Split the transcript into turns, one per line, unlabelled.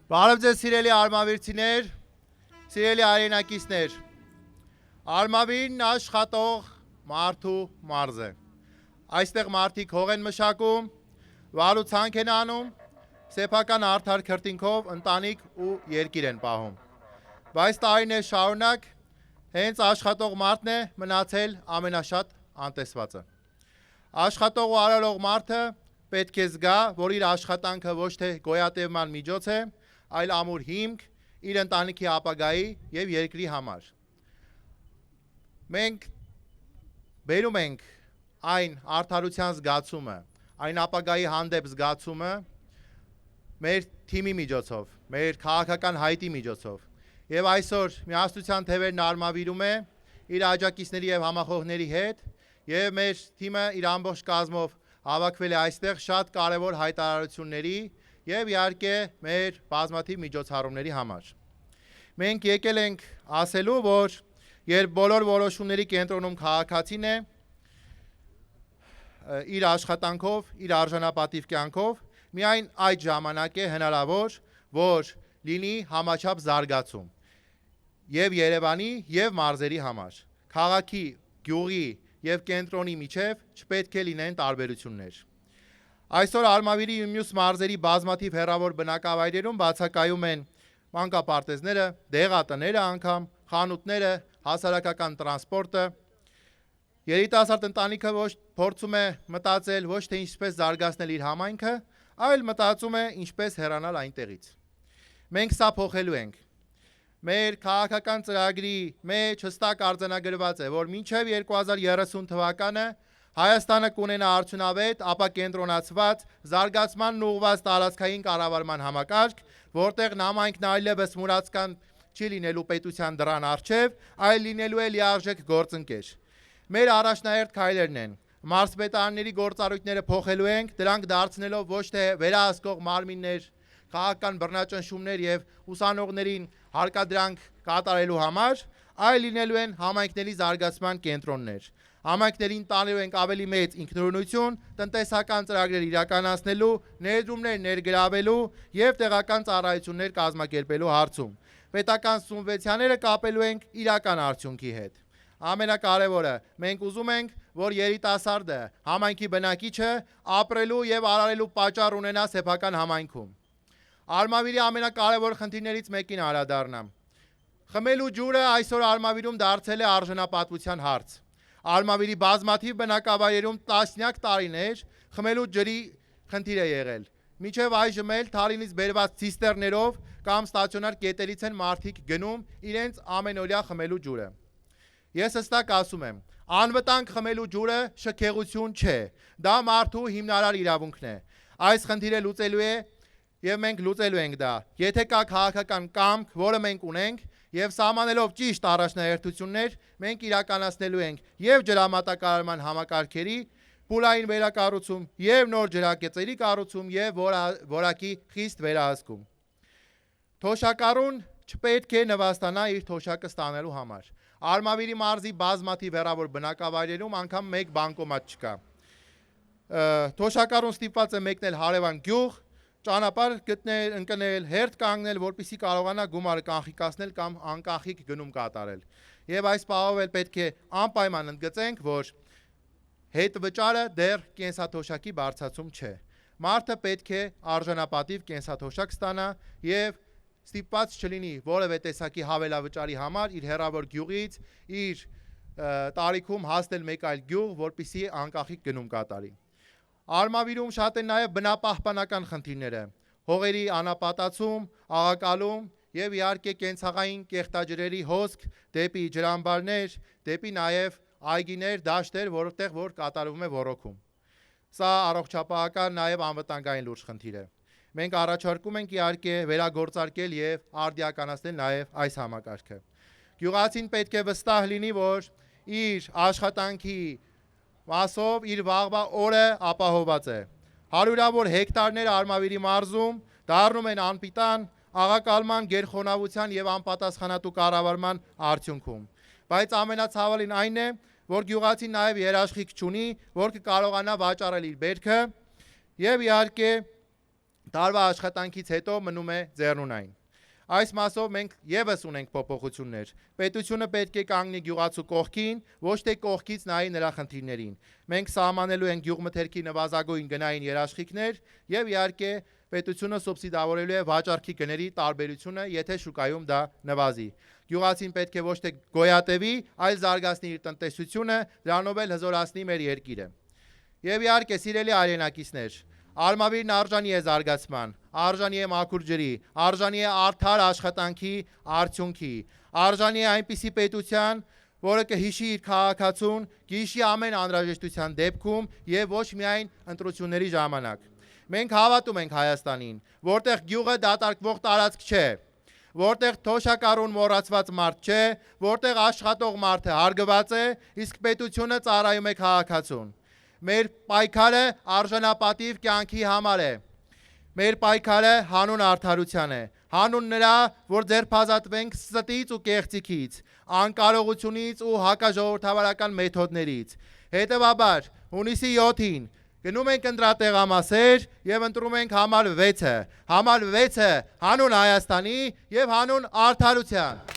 Բարև ձեզ սիրելի արմավիրցիներ, սիրելի արենակիցներ, արմավիրն աշխատող մարդու մարզ է, այստեղ մարդիկ հող են մշակում, վարու ցանք են անում, սեփական արդար քրտինքով ընտանիք ու երկիր են պահում, բայց տարիներ շարունակ հենց աշխատող մարդն է մնացել ամենաշատ անտեսվածը, աշխատող ու արարող մարդը պետք է զգա, որ իր աշխատանքը ոչ թե գոյատևման միջոց է, այլ ամուր հիմք իր ընտանիքի ապագայի և երկրի համար։ Մենք բերում ենք այն արդարության զգացումը, այն ապագայի հանդեպ զգացումը մեր թիմի միջոցով, մեր քաղաքական հայտի միջոցով և այսօր միասնության թևերն արմավիրում է իր աջակիցների և համախոհների հետ և մեր թիմը իր ամբողջ կազմով հավաքվել է այստեղ շատ կարևոր հայտարարությունների և իհարկե մեր բազմաթիվ միջոցառումների համար։ Մենք եկել ենք ասելու, որ երբ բոլոր որոշումների կենտրոնում քաղաքացին է, իր աշխատանքով, իր արժանապատիվ կյանքով, միայն այդ ժամանակ է հնարավոր, որ լինի համաչափ զարգացում և Երևանի և մարզերի համար։ Քաղաքի, գյուղի և կենտրոնի միջև չպետք է լինեն տարբերություններ։ Այսօր Արմավիրի ու մյուս մարզերի բազմաթիվ հեռավոր բնակավայրերում բացակայում են մանկապարտեզները, դեղատները անգամ, խանութները, հասարակական տրանսպորտը։ Երիտասարդ ընտանիքը փորձում է մտածել ոչ թե ինչպես զարգացնել իր համայնքը, այլ մտածում է ինչպես հեռանալ այնտեղից։ Մենք սա փոխելու ենք։ Մեր քաղաքական ծրագրի մեջ հստակ արձանագրված է, որ մինչև 2030 թվականը Հայաստանը կունենա արդյունավետ, ապակենտրոնացված, զարգացմանն ուղղված տարածքային կառավարման համակարգ, որտեղ նամայնքն այլևս մուրացկան չի լինելու պետության դռան առջև, այլ լինելու է լիարժեք գործընկեր։ Մեր առաջնահերթ քայլերն են. մարզպետարանների գործառույթները փոխելու ենք, դրանք դարձնելով ոչ թե վերահսկող մարմիններ, քաղաքական բռնաճնշումներ և ուսանողներին հարկադրանք կատարելու համար, այլ լինելու են համայնքների զարգացման կենտրոններ։ Համայնքներին տանելու ենք ավելի մեծ ինքնուրույնություն, տնտեսական ծրագրեր իրականացնելու, ներդրումներ ներգրավելու և տեղական ծառայություններ կազմակերպելու հարցում։ Պետական սուբվենցիաները կապելու ենք իրական արդյունքի հետ։ Ամենակարևորը, մենք ուզում ենք, որ երիտասարդը, համայնքի բնակիչը ապրելու և արարելու պատճառ ունենա սեփական համայնքում։ Արմավիրի ամենակարևոր խնդիրներից մեկին անդրադառնամ։ Խմելու ջուրը այսօր Արմավիրում դարձել է արժանապատվության հարց։ Արմավիրի բազմաթիվ բնակավայրերում տասնյակ տարիներ խմելու ջրի խնդիր է եղել։ Մինչև այժմ էլ Թալինից բերված ցիստերներով կամ ստացիոնար կետերից են մարդիկ գնում իրենց ամենօրյա խմելու ջուրը։ Ես հստակ ասում եմ, անվտանգ խմելու ջուրը շքեղություն չէ, դա մարդու հիմնարար իրավունքն է։ Այս խնդիրը լուծելու է և մենք լուծելու ենք դա, եթե կա քաղաքական կամք, որը մենք ունենք, և սահմանելով ճիշտ առաջնահերթություններ, մենք իրականացնելու ենք և ջրամատակարարման համակարգերի փուլային վերակառուցում, և նոր ջրագծերի կառուցում և որակի խիստ վերահսկում։ Թոշակառուն չպետք է նվաստանա իր թոշակը ստանալու համար։ Արմավիրի մարզի բազմաթիվ հեռավոր բնակավայրերում անգամ մեկ բանկոմատ չկա։ Թոշակառուն ստիպված է մեկնել հարևան գյուղ, ճանապարհ ընկնել, հերթ կանգնել, որպեսզի կարողանա գումարը կանխիկացնել կամ անկախիկ գնում կատարել։ Եվ այս պահով էլ պետք է անպայման ընդգծենք, որ հետվճարը դեռ կենսաթոշակի բարձրացում չէ։ Մարդը պետք է արժանապատիվ կենսաթոշակ ստանա և ստիպված չլինի որևէ տեսակի հավելավճարի համար իր հեռավոր գյուղից, իր տարիքում հասնել մեկ այլ գյուղ, որպեսզի անկախիկ գնում կատարի։ Արմավիրում շատ են նաև բնապահպանական խնդիրները, հողերի անապատացում, աղակալում և իհարկե կենցաղային կեղտաջրերի հոսք դեպի ջրամբարներ, դեպի նաև այգիներ, դաշտեր, որտեղ որ կատարվում է ոռոգում։ Սա առողջապահական նաև անվտանգային լուրջ խնդիր է։ Մենք առաջարկում ենք իհարկե վերագործարկել և արդիականացնել նաև այս համակարգը։ Գյուղացին պետք է վստահ լինի, որ իր աշխատանքի մասով իր վաղվա օրը ապահովված է։ Հարյուրավոր հեկտարներ Արմավիրի մարզում դառնում են անպիտան աղակալման, գերխոնավության և անպատասխանատու կառավարման արդյունքում։ Բայց ամենացավալին այն է, որ գյուղացին նաև երաշխիք չունի, որ կկարողանա վաճառել իր բերքը և իհարկե տարվա աշխատանքից հետո մնում է ձեռնունայն։ Այս մասով մենք եւս ունենք փոփոխություններ։ Պետությունը պետք է կանգնի գյուղացու կողքին, ոչ թե կողքից նայի նրա խնդիրներին։ Մենք սահմանելու ենք գյուղմթերքի նվազագույն գնային երաշխիքներ եւ իհարկե պետությունը սուբսիդավորելու է վաճառքի գների տարբերությունը, եթե շուկայում դա նվազի։ Գյուղացին պետք է ոչ թե գոյատևի, այլ զարգացնի իր տնտեսությունը, դրանով էլ հզորացնի մեր երկիրը։ Եվ իհարկե, սիրելի հայրենակիցներ, Արմավիրն արժանի է զարգացման, արժանի է մաքուր ջրի, արժանի է արդար աշխատանքի արդյունքի, արժանի է այնպիսի պետության, որը կհիշի իր քաղաքացուն, կհիշի ամեն անհրաժեշտության դեպքում եւ ոչ միայն ընտրությունների ժամանակ։ Մենք հավատում ենք Հայաստանին, որտեղ գյուղը դատարկվող տարածք չէ, որտեղ թոշակառուն մոռացված մարդ չէ, որտեղ աշխատող մարդը հարգված է, իսկ պետությունը ծառայում է քաղաքացուն։ Մեր պայքարը արժանապատիվ կյանքի համար է։ Մեր պայքարը հանուն արդարության է, հանուն նրա, որ ձերբազատվենք ստից ու կեղծիքից, անկարողությունից ու հակաժողովրդավարական մեթոդներից։ Հետևաբար, հունիսի 7-ին գնում ենք ընտրատեղամասեր եւ ընտրում ենք համար 6-ը։ Համար 6-ը հանուն Հայաստանի եւ հանուն արդարության։